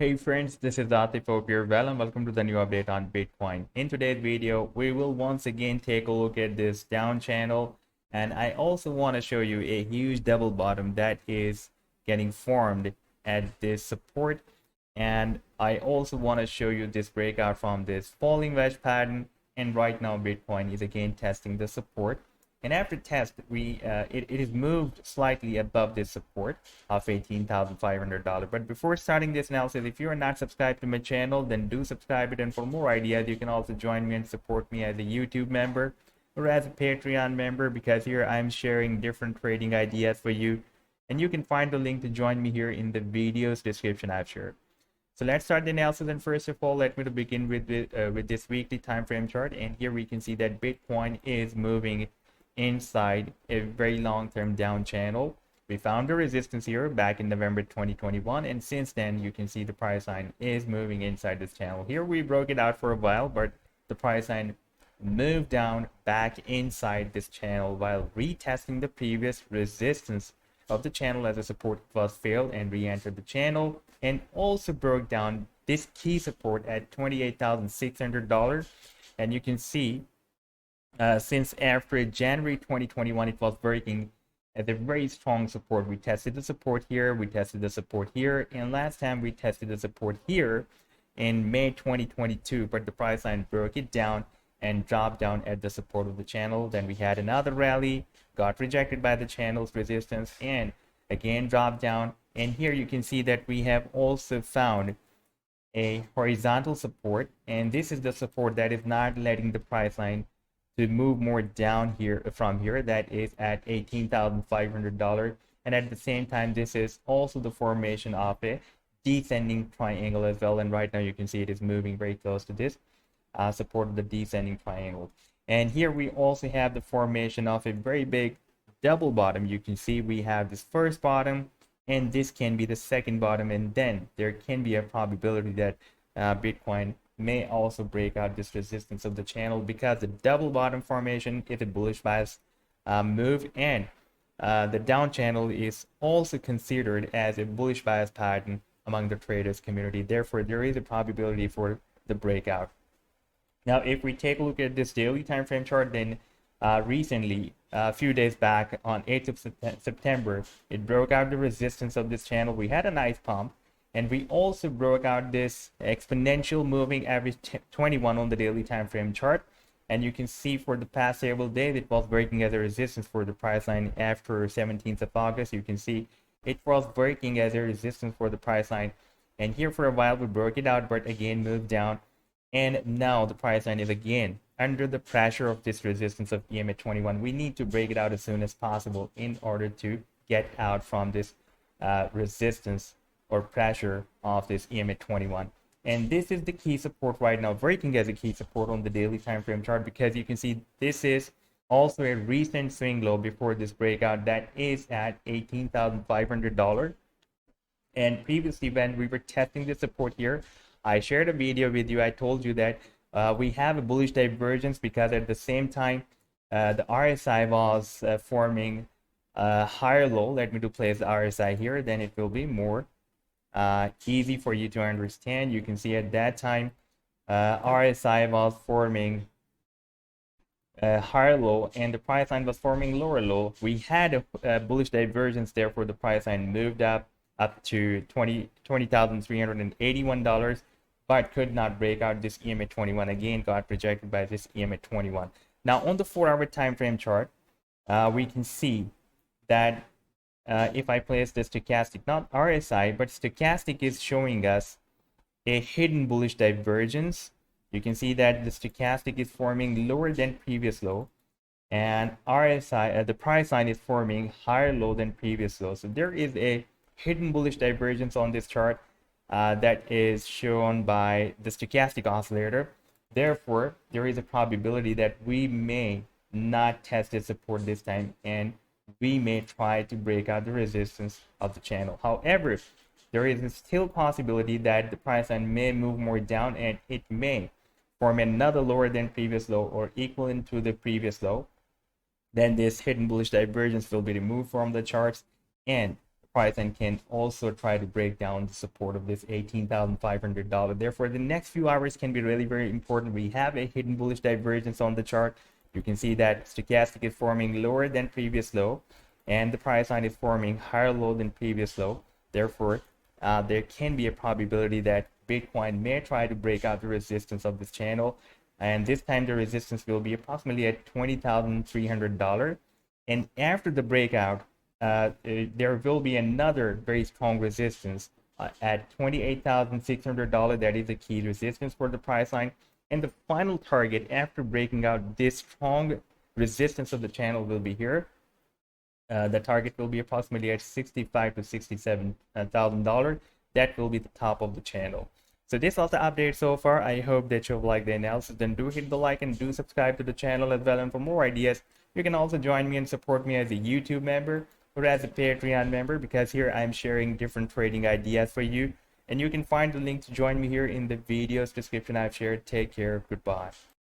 Hey friends, this is Atif. Hope you're well and welcome to the new update on Bitcoin. In today's video, we will once again take a look at this down channel, and I also want to show you a huge double bottom that is getting formed at this support, and I also want to show you this breakout from this falling wedge pattern. And right now Bitcoin is again testing the support, and after test it is moved slightly above this support of $18,500. But before starting this analysis, if you are not subscribed to my channel, then do subscribe it. And for more ideas, you can also join me and support me as a YouTube member or as a Patreon member, because here I'm sharing different trading ideas for you, and you can find the link to join me here in the video's description I've shared. So let's start the analysis, and first of all, let me to begin with this weekly time frame chart. And here we can see that Bitcoin is moving inside a very long-term down channel. We found a resistance here back in November 2021, and since then you can see the price line is moving inside this channel. Here we broke it out for a while, but the price line moved down back inside this channel while retesting the previous resistance of the channel as the support was failed and re-entered the channel, and also broke down this key support at $28,600. And you can see since after January 2021, it was working at a very strong support. We tested the support here, we tested the support here, and last time we tested the support here in May 2022, but the price line broke it down and dropped down at the support of the channel. Then we had another rally, got rejected by the channel's resistance, and again dropped down. And here you can see that we have also found a horizontal support, and this is the support that is not letting the price line to move more down here from here, that is at $18,500. And at the same time, this is also the formation of a descending triangle as well, and right now you can see it is moving very close to this support of the descending triangle. And here we also have the formation of a very big double bottom. You can see we have this first bottom, and this can be the second bottom, and then there can be a probability that Bitcoin may also break out this resistance of the channel, because the double bottom formation is a bullish bias move, and the down channel is also considered as a bullish bias pattern among the traders community. Therefore, there is a probability for the breakout. Now, if we take a look at this daily time frame chart, then recently, a few days back on 8th of September, it broke out the resistance of this channel. We had a nice pump, and we also broke out this exponential moving average 21 on the daily time frame chart. And you can see for the past several days, it was working as a resistance for the price line. After 17th of August, you can see it was working as a resistance for the price line. And here for a while, we broke it out, but again moved down. And now the price line is again under the pressure of this resistance of EMA 21. We need to break it out as soon as possible in order to get out from this resistance or pressure of this EMA 21. And this is the key support right now, working as a key support on the daily time frame chart, because you can see this is also a recent swing low before this breakout that is at $18,500. And previously, when we were testing the support here, I shared a video with you. I told you that we have a bullish divergence, because at the same time the RSI was forming a higher low. Let me place the RSI here, then it will be more easy for you to understand. You can see at that time RSI was forming a higher low and the price line was forming lower low. We had a bullish divergence, therefore the price line moved up to $20,381, but could not break out this EMA 21. Again got rejected by this EMA 21. Now on the 4-hour time frame chart, we can see that if I place the stochastic, not RSI, but stochastic is showing us a hidden bullish divergence. You can see that the stochastic is forming lower than previous low, and RSI, the price line, is forming higher low than previous low. So there is a hidden bullish divergence on this chart that is shown by the stochastic oscillator. Therefore, there is a probability that we may not test the support this time, and we may try to break out the resistance of the channel. However, there is still possibility that the price line may move more down, and it may form another lower than previous low or equivalent to the previous low. Then this hidden bullish divergence will be removed from the charts, and price and can also try to break down the support of this $18,500. Therefore, the next few hours can be really very important. We have a hidden bullish divergence on the chart. You can see that stochastic is forming lower than previous low, and the price line is forming higher low than previous low. Therefore, there can be a probability that Bitcoin may try to break out the resistance of this channel, and this time the resistance will be approximately at $20,300. And after the breakout, there will be another very strong resistance at $28,600. That is a key resistance for the price line. And the final target after breaking out this strong resistance of the channel will be here. The target will be approximately at $65,000 to $67,000. That will be the top of the channel. So this was the update so far. I hope that you've liked the analysis. Then do hit the like and do subscribe to the channel as well. And for more ideas, you can also join me and support me as a YouTube member or as a Patreon member, because here I'm sharing different trading ideas for you. And you can find the link to join me here in the video's description I've shared. Take care. Goodbye.